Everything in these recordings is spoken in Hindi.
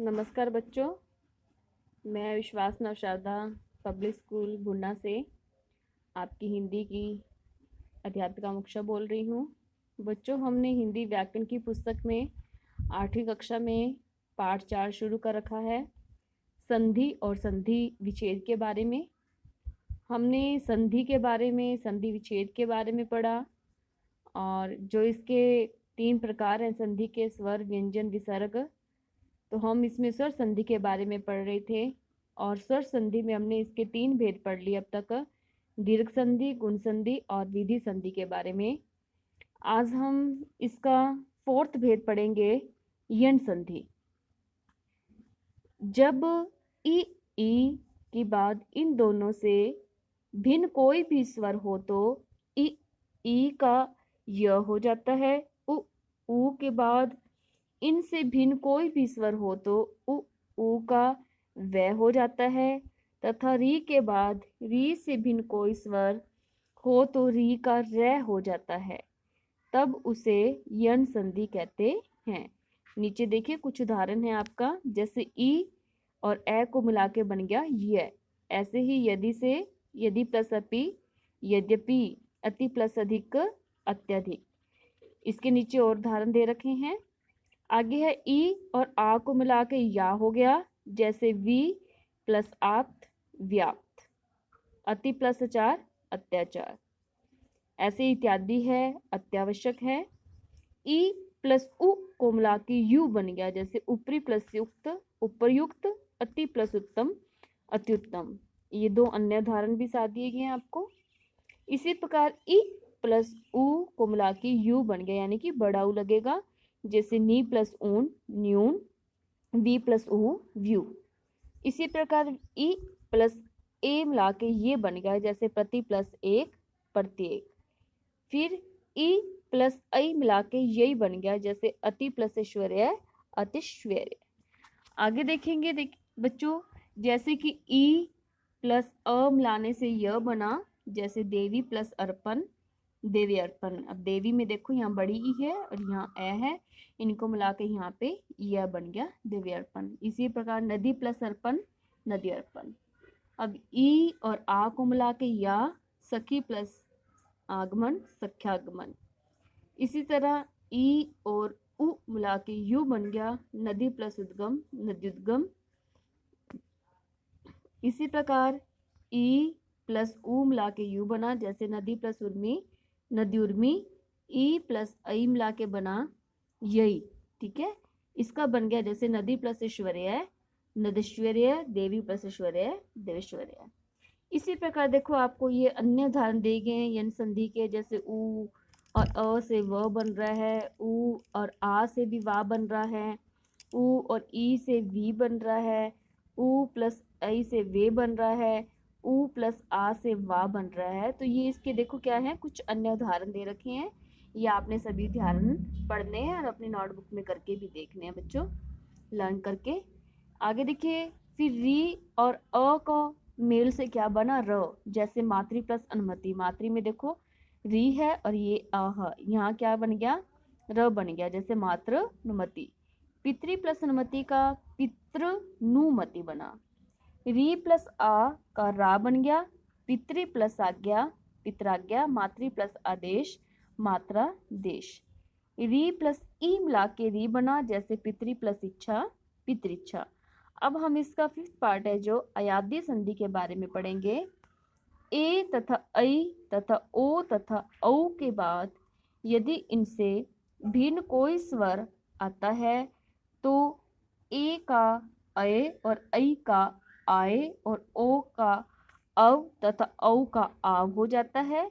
नमस्कार बच्चों, मैं विश्वास नौशादा पब्लिक स्कूल बुन्ना से आपकी हिंदी की अध्यापिका मुक्षा बोल रही हूँ। बच्चों, हमने हिंदी व्याकरण की पुस्तक में 8वीं कक्षा में पाठ 4 शुरू कर रखा है। संधि और संधि विच्छेद के बारे में हमने संधि के बारे में, संधि विच्छेद के बारे में पढ़ा और जो इसके 3 प्रकार हैं, संधि के स्वर, व्यंजन, विसर्ग। तो हम इसमें स्वर संधि के बारे में पढ़ रहे थे और स्वर संधि में हमने इसके 3 भेद पढ़ लिए अब तक, दीर्घ संधि, गुण संधि और विधि संधि के बारे में। आज हम इसका 4th भेद पढ़ेंगे, यण संधि। जब ई के बाद इन दोनों से भिन्न कोई भी स्वर हो तो ई का य हो जाता है। उ के बाद इनसे भिन्न कोई भी स्वर हो तो उ का व हो जाता है, तथा री के बाद री से भिन्न कोई स्वर हो तो री का र हो जाता है, तब उसे यण संधि कहते हैं। नीचे देखिए कुछ उदाहरण है आपका, जैसे ई और ए को मिला के बन गया य। ऐसे ही यदि से यदि प्लस अपि, यद्यपि, अति प्लस अधिक, अत्यधिक। इसके नीचे और उदाहरण दे रखे हैं। आगे है ई और आ को मिला के या हो गया, जैसे वी प्लस आप्त, व्याप्त, अति प्लस अचार, अत्याचार। ऐसे इत्यादि है, अत्यावश्यक है। ई प्लस उ को मिला के यू बन गया, जैसे ऊपरी प्लस युक्त, उपरयुक्त, अति प्लस उत्तम, अत्युत्तम। ये 2 अन्य उदाहरण भी साथ दिए गए हैं आपको। इसी प्रकार ई प्लस उ को मिला के यू बन गया, यानी कि बड़ा उ लगेगा, जैसे नी प्लस ऊन, न्यून, वी प्लस ऊ, व्यू। इसी प्रकार ई प्लस ए मिला के ये बन गया, जैसे प्रति प्लस एक, प्रत्येक। फिर ई प्लस आई मिला के यही बन गया, जैसे अति प्लस ऐश्वर्य, अतिश्वर्य। आगे देखेंगे बच्चों, जैसे कि ई प्लस अ मिलाने से यह बना, जैसे देवी प्लस अर्पण, देवी अर्पण। अब देवी में देखो यहाँ बड़ी ई है और यहाँ ए है, इनको मिला के यहाँ पे यह बन गया, देवी अर्पण। इसी प्रकार नदी प्लस अर्पण, नदी अर्पण। अब ई और आ को मिला के या, सखी प्लस आगमन, सख्यागमन। इसी तरह ई और उ मिला के यू बन गया, नदी प्लस उद्गम, नद्युद्गम। इसी प्रकार ई प्लस उ मिला के यू बना, जैसे नदी प्लस उर्मी, नद्युर्मी। ई प्लस आई मिला के बना यही, ठीक है। इसका बन गया जैसे नदी प्लस ऐश्वर्य, नदेश्वर्य, देवी प्लस ऐश्वर्य, देवेश्वर्य। इसी प्रकार देखो आपको ये अन्य उदाहरण दिए गए हैं यण संधि के, जैसे उ और अ से व बन रहा है, उ और आ से भी वा बन रहा है, उ और ई से वी बन रहा है, उ प्लस आई से वे बन रहा है, उ प्लस आ से वा बन रहा है। तो ये इसके देखो क्या है, कुछ अन्य उदाहरण दे रखे हैं। ये आपने सभी उदाहरण पढ़ने हैं और अपनी नोटबुक में करके भी देखने हैं बच्चों, लर्न करके। आगे देखिए, फिर री और अ को मेल से क्या बना, र। जैसे मातृ प्लस अनुमति, मातृ में देखो री है और ये अ, यहाँ क्या बन गया, र बन गया, जैसे मातृ अनुमति। पितृ प्लस अनुमति का पितृनुमति बना। री प्लस आ का रा बन गया, पितृ प्लस आज्ञा, पितराज्ञा। मातृ प्लस आदेश, मात्रादेश। री प्लस ई मिला के री बना, जैसे पितृ प्लस इच्छा, पितृइच्छा। अब हम इसका 5th पार्ट है जो अयाद्य संधि के बारे में पढ़ेंगे। ए तथा ऐ तथा ओ तथा औ के बाद यदि इनसे भिन्न कोई स्वर आता है तो ए का अय और ऐ का आए और ओ का अव तथा औ का आव हो जाता है,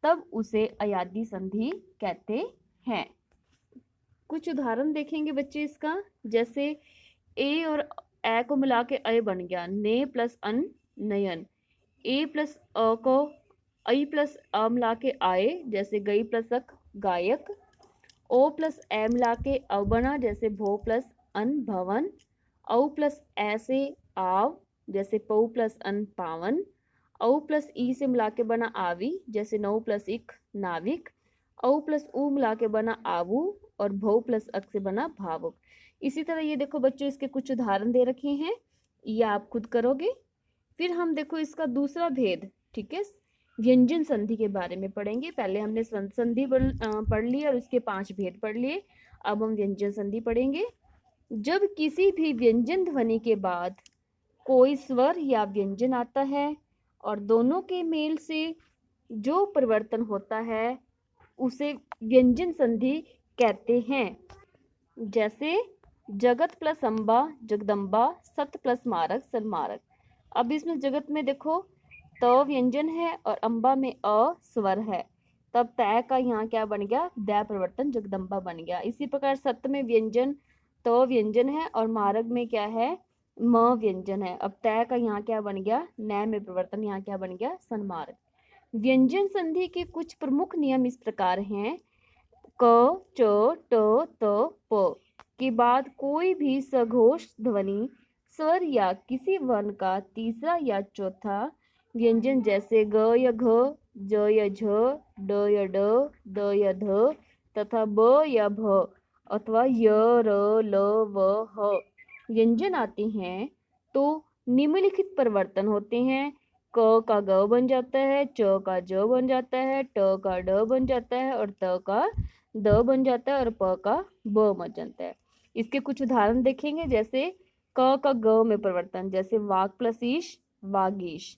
तब उसे अयाद्य संधि कहते हैं। कुछ उदाहरण देखेंगे बच्चे इसका, जैसे ए और ए को मिला के अय बन गया, ने प्लस अन, नयन। ए प्लस अ को ऐ प्लस अ मिला के आए, जैसे गई प्लस अक, गायक। ओ प्लस ए मिला के अव बना, जैसे भो प्लस अन, भवन। औ प्लस ए से आव, जैसे पौ प्लस अन, पावन। औ प्लस ई से मिला के बना आवी, जैसे नौ प्लस इक, नाविक। औ प्लस उ मिला के बना आवू और भौ प्लस अक से बना भावुक। इसी तरह ये देखो बच्चों, इसके कुछ उदाहरण दे रखे हैं, ये आप खुद करोगे। फिर हम देखो इसका दूसरा भेद, ठीक है, व्यंजन संधि के बारे में पढ़ेंगे। पहले हमने संधि पढ़ ली और उसके 5 भेद पढ़ लिए। अब हम व्यंजन संधि पढ़ेंगे। जब किसी भी व्यंजन ध्वनि के बाद कोई स्वर या व्यंजन आता है और दोनों के मेल से जो परिवर्तन होता है उसे व्यंजन संधि कहते हैं। जैसे जगत प्लस अम्बा जगदम्बा, सत प्लस मारक सन्मारक। अब इसमें जगत में देखो त व्यंजन है और अम्बा में अ स्वर है, तब तय का यहाँ क्या बन गया, दै परिवर्तन जगदम्बा बन गया। इसी प्रकार सत में व्यंजन त व्यंजन है और मार्ग में क्या है, म व्यंजन है, अब तय का यहाँ क्या बन गया, नय में परिवर्तन, यहाँ क्या बन गया, सन्मार्ग। व्यंजन संधि के कुछ प्रमुख नियम इस प्रकार हैं। क, च, ट, त, प के बाद कोई भी सघोष ध्वनि, स्वर या किसी वर्ण का तीसरा या चौथा व्यंजन, जैसे ग या घ, ज या झ, ड या ड, द या ध तथा ब या भ अथवा य, र, ल, व, ह व्यंजन आते हैं तो निम्नलिखित परिवर्तन होते हैं। क का ग बन जाता है, च का ज बन जाता है, ट का ड बन जाता है और त का द बन जाता है और प का ब बन जाता है। इसके कुछ उदाहरण देखेंगे। जैसे क का ग में परिवर्तन, जैसे वाग प्लस ईश वागीश।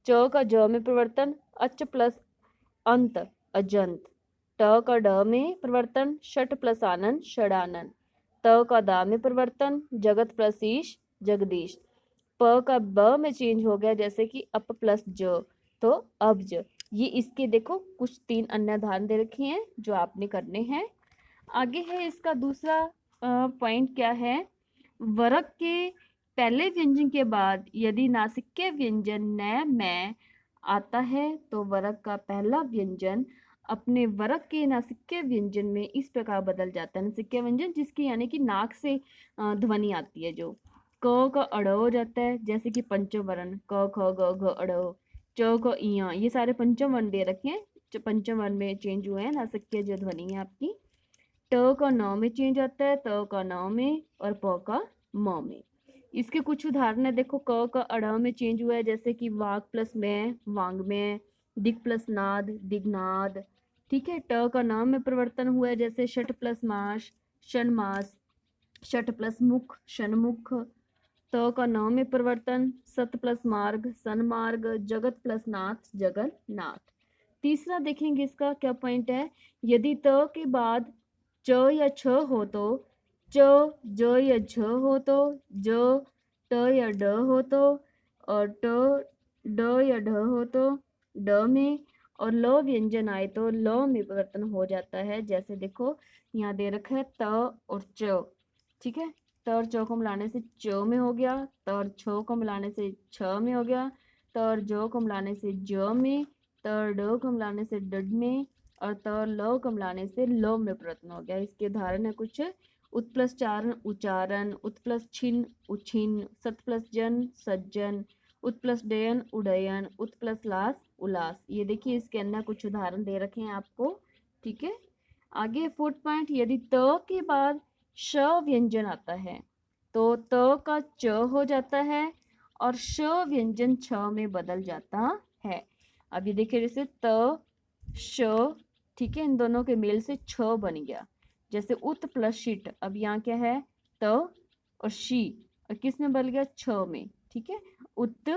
च का ज में परिवर्तन, अच प्लस अंत अजंत। ट का ड में परिवर्तन, षट प्लस आनंद षडानंद। त का दा में परिवर्तन, जगत प्लस ईश जगदीश। प का ब में चेंज हो गया, जैसे कि अप प्लस ज तो अब्ज। ये इसके देखो कुछ 3 अन्य उदाहरण दे रखे हैं जो आपने करने हैं। आगे है इसका दूसरा पॉइंट क्या है, वर्ग के पहले व्यंजन के बाद यदि नासिक्य व्यंजन न में आता है तो वर्ग का पहला व्यंजन अपने वर्ग के नासिक्य व्यंजन में इस प्रकार बदल जाता है। नासिक्य व्यंजन जिसकी यानी कि नाक से ध्वनि आती है, जो क का अड़ हो जाता है, जैसे कि पंचम वर्ण क ख ग घ अड़, च क इया, ये सारे पंचम वर्ण दे रखे हैं, जो पंचम वर्ण में चेंज हुए हैं, नासिक्य जो ध्वनि है आपकी। ट का न में चेंज आता है, त का न में और प का म में। इसके कुछ उदाहरण है, देखो क का अड़ में चेंज हुआ है, जैसे कि वाग प्लस में वांग में, दिग प्लस नाद दिग्नाद। ठीक है, ट का न में परिवर्तन हुआ है, जैसे षट प्लस मास षणमास, षट प्लस मुख षणमुख। त का न में परिवर्तन, सत प्लस मार्ग सन्मार्ग, जगत प्लस नाथ जगन्नाथ। तीसरा देखेंगे इसका क्या पॉइंट है, यदि त के बाद च या छ हो तो, च ज या झ हो तो, ज ट या ड हो तो, और ट ड या ढ हो तो ड में, और ल व्यंजन आए तो ल में परिवर्तन हो जाता है। जैसे देखो यहाँ दे रखा है त और च, ठीक है, त और च को मिलाने से च में हो गया, त और छ को मिलाने से छ में हो गया, त और ज को मिलाने से ज में, त और ड को मिलाने से डड में, और त और ल को मिलाने से ल में परिवर्तन हो गया। इसके उदाहरण है कुछ, उत प्लस चारण उच्चारण, उत प्लस छिन्न उछिन्न, सत प्लस जन सज्जन, उत प्लस डयन उडयन, उत प्लस लास उलास। ये देखिए इसके अंदर कुछ उदाहरण दे रखे हैं आपको। ठीक है, आगे 4th पॉइंट, यदि त के बाद श व्यंजन आता है तो त का च हो जाता है और श व्यंजन छ में बदल जाता है। अब ये देखिए जैसे त श, ठीक है, इन दोनों के मेल से छ बन गया। जैसे उत प्लस शीट, अब यहाँ क्या है त और शी, और किस में बदल गया, छ में। ठीक है, उत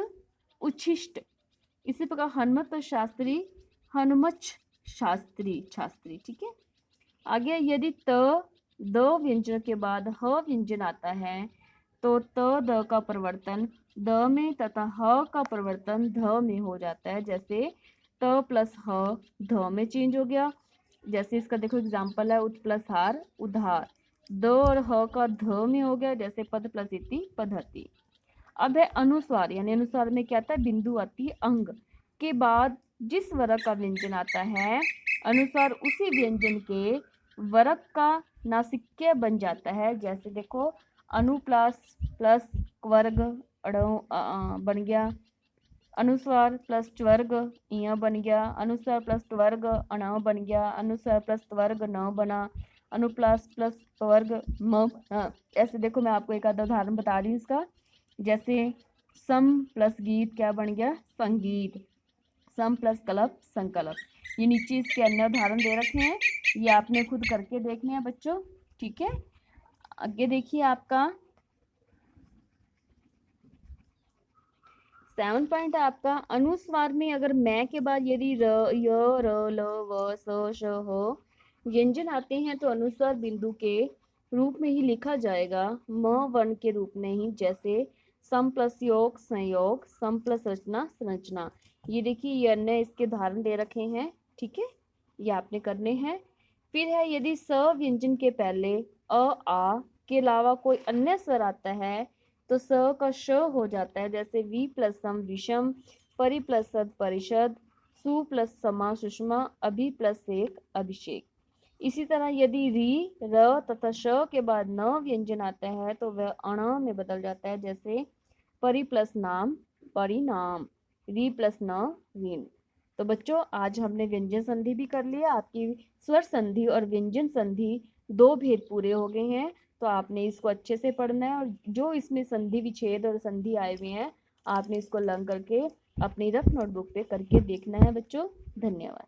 उच्छिष्ट। इसी प्रकार हनुमत और शास्त्री हनुमच शास्त्री छास्त्री। ठीक है, आगे यदि त द व्यंजन के बाद ह व्यंजन आता है तो त द का परिवर्तन द में तथा ह का परिवर्तन ध में हो जाता है। जैसे त प्लस ह ध में चेंज हो गया। जैसे इसका देखो एग्जाम्पल है, उत प्लस हार उधार, द और ह का ध में हो गया, जैसे पद प्लस इति पद्धति। अब है अनुस्वार, यानी अनुस्वार में क्या आता है, बिंदु आती है अंग के बाद जिस वर्ग का व्यंजन आता है अनुस्वार उसी व्यंजन के वर्ग का नासिक्य बन जाता है। जैसे देखो अनु प्लस प्लस वर्ग बन गया, अनुस्वार प्लस त्वर्ग इया बन गया, अनुस्वार प्लस त्वर्ग अण बन गया, अनुस्वार प्लस त्वर्ग न बना, अनुप्रास प्लस वर्ग म। ऐसे देखो मैं आपको एक आधा उदाहरण बता रही हूँ इसका। जैसे सम प्लस गीत क्या बन गया? संगीत। सम प्लस कलप संकल्प। ये नीचे इसके अन्य उदाहरण दे रखे हैं, ये आपने खुद करके देखने हैं बच्चों। ठीक है, आगे देखिए आपका 7 पॉइंट है आपका, अनुस्वार में अगर मैं के बाद यदि र, य, र, ल, व, स, श, ह व्यंजन आते हैं तो अनुस्वार बिंदु के रूप में ही लिखा जाएगा, म वर्ण के रूप में ही। जैसे सम प्लस योग संयोग, सम प्लस रचना संरचना। ये देखिए ये अन्य इसके उदाहरण दे रखे हैं। ठीक है, ये आपने करने हैं। फिर है यदि स व्यंजन के पहले अ आ के अलावा कोई अन्य स्वर आता है तो स का श हो जाता है। जैसे वी प्लस सम विषम, परि प्लस सद परिषद, सु प्लस समा सुषमा, अभि प्लस एक अभिषेक। इसी तरह यदि री र तथा श के बाद न व्यंजन आता है तो वह अण में बदल जाता है। जैसे परि प्लस नाम परिणाम, री प्लस न ऋण। तो बच्चों आज हमने व्यंजन संधि भी कर लिया, आपकी स्वर संधि और व्यंजन संधि दो भेद पूरे हो गए हैं। तो आपने इसको अच्छे से पढ़ना है और जो इसमें संधि विच्छेद और संधि आए हुए हैं आपने इसको लर्न करके अपनी रफ नोटबुक पे करके देखना है बच्चों। धन्यवाद।